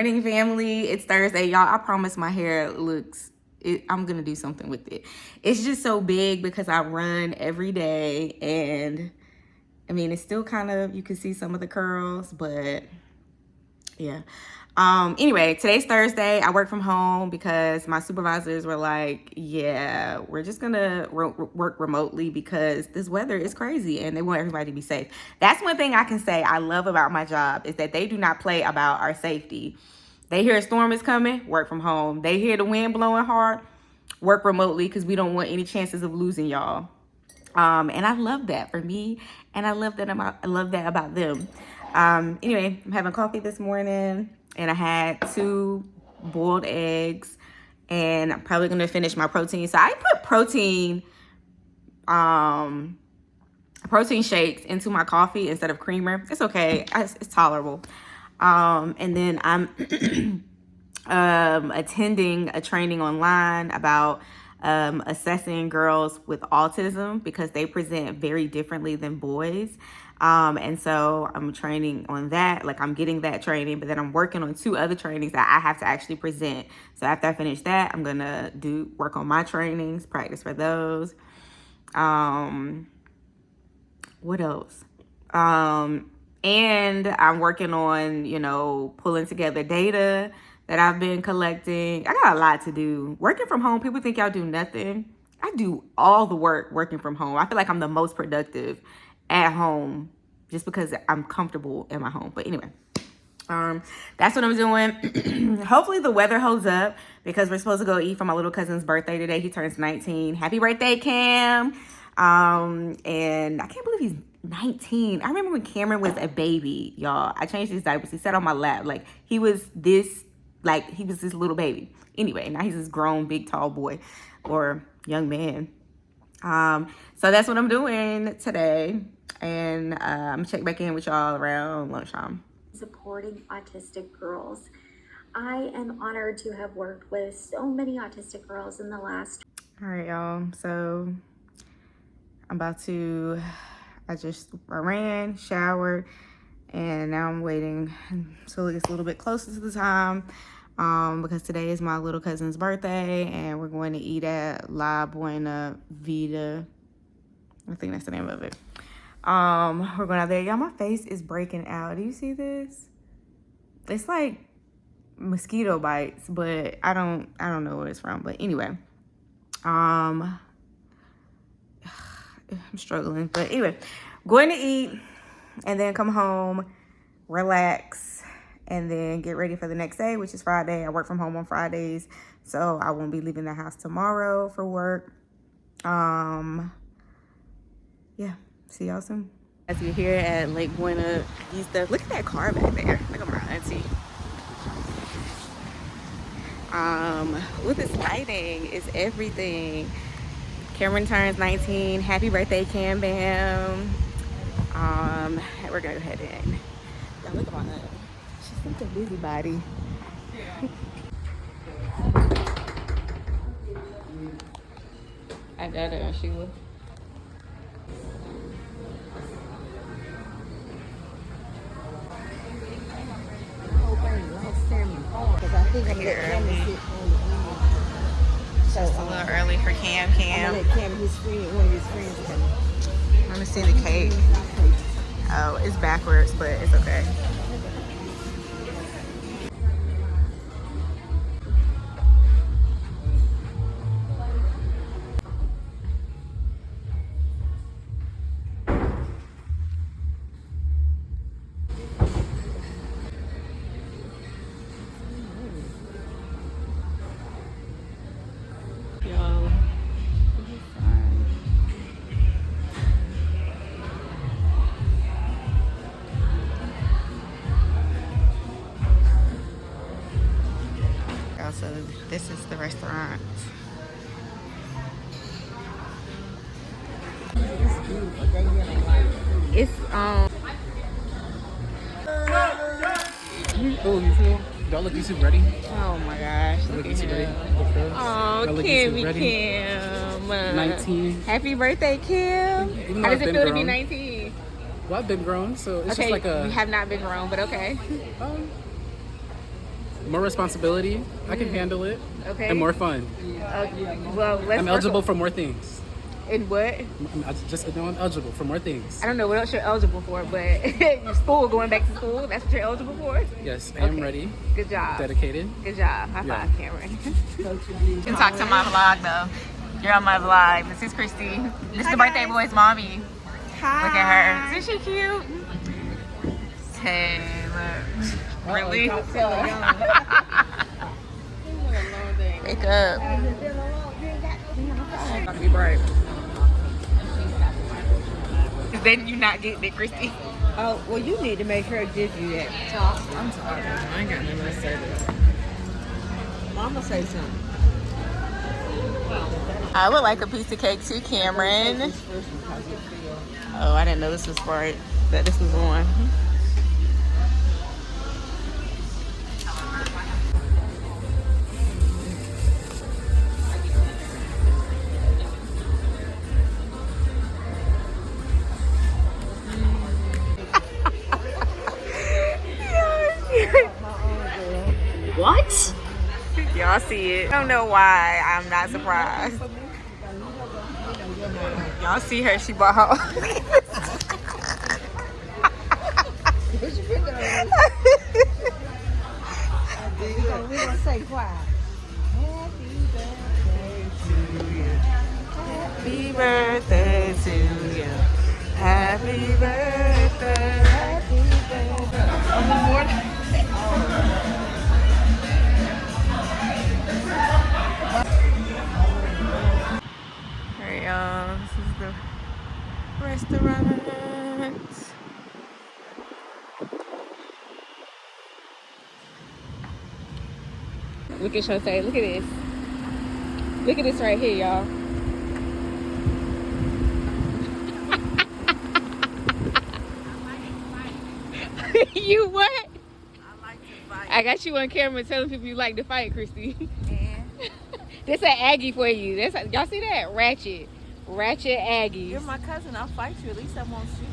morning, family. It's Thursday, y'all. I promise my hair looks, I'm gonna do something with it. It's just so big because I run every day, and I mean, it's still kind of, you can see some of the curls, but yeah. Anyway, today's Thursday. I work from home because my supervisors were like, yeah, we're just gonna work remotely because this weather is crazy and they want everybody to be safe. That's one thing I can say I love about my job, is that they do not play about our safety. They hear a storm is coming, work from home. They hear the wind blowing hard, work remotely, because we don't want any chances of losing y'all. And I love that for me, and I love that about them. Anyway, I'm having coffee this morning, and I had 2 boiled eggs, and I'm probably gonna finish my protein. So I put protein shakes into my coffee instead of creamer. It's okay, it's tolerable. And then I'm attending a training online about assessing girls with autism, because they present very differently than boys. And so I'm training on that. Like, I'm getting that training, but then I'm working on 2 other trainings that I have to actually present. So after I finish that, I'm gonna work on my trainings, practice for those. What else? And I'm working on, pulling together data that I've been collecting. I got a lot to do. Working from home, people think y'all do nothing. I do all the work working from home. I feel like I'm the most productive at home just because I'm comfortable in my home. But anyway, that's what I'm doing. Hopefully the weather holds up, because we're supposed to go eat for my little cousin's birthday today. He turns 19. Happy birthday, Cam. And I can't believe he's 19. I remember when Cameron was a baby, y'all. I changed his diapers. He sat on my lap. Like, he was this little baby. Anyway, now he's this grown, big, tall boy or young man. So that's what I'm doing today. And I'm gonna check back in with y'all around lunchtime. Supporting autistic girls. I am honored to have worked with so many autistic girls in the last. All right, y'all. So I ran, showered, and now I'm waiting until it gets a little bit closer to the time, because today is my little cousin's birthday, and we're going to eat at Buena Vida. I think that's the name of it. We're going out there. Y'all, my face is breaking out. Do you see this? It's like mosquito bites, but I don't know where it's from. But anyway, I'm struggling. But anyway, going to eat and then come home, relax, and then get ready for the next day, which is Friday. I work from home on Fridays, so I won't be leaving the house tomorrow for work. Yeah, see y'all soon. As we're here at Lake Buena Vida, look at that car back there. Look at my auntie. With this lighting, is everything. Cameron turns 19. Happy birthday, Cam Bam. We're gonna go ahead in. Y'all, look at my aunt. She's such a busybody. I got her, Sheila. Because I think I'm gonna let Cam sit on the So it's a little early for Cam. I'm gonna let Cam and one of his friends come. Let me see the cake. Oh, it's backwards, but it's okay. So this is the restaurant. It's Oh, you feel? Y'all look YouTube ready? oh my gosh, look at him. Oh, Kimmy Kim. 19. Happy birthday, Kim. Even How though does I've it been feel to be grown. 19? Well, I've been grown, so it's Okay, just like a. you have not been grown, but okay. More responsibility. I can handle it. Okay. And more fun. Well, let's. I'm eligible for more things. In what? I'm eligible for more things. I don't know what else you're eligible for, but school, going back to school, that's what you're eligible for? Yes, I am ready. Good job. Dedicated. Good job. High Yeah. five, Cameron. You can talk to my vlog, though. You're on my vlog. This is Christy. This is the birthday boy's mommy. Hi. Look at her. Isn't she cute? Taylor. Really? Wake up. Not to be bright. Then you not getting it, Christy. Oh, well, you need to make her give you that. Talk. I'm talking. I ain't got nothing to say to that. Mama say something. I would like a piece of cake too, Cameron. Oh, I didn't know this was bright. That this was on. What? Y'all see it. I don't know why I'm not surprised. Y'all see her, she bought her. We're going to say quiet. Happy birthday to you. Happy birthday. Happy birthday. Alright, y'all. This is the restaurant. Look at Shantae. Look at this. Look at this right here, y'all. You what? I like to fight. I got you on camera telling people you like to fight, Christy. And This an Aggie for you. That's y'all see that? Ratchet Aggies. you're my cousin. I'll fight you. At least I won't shoot.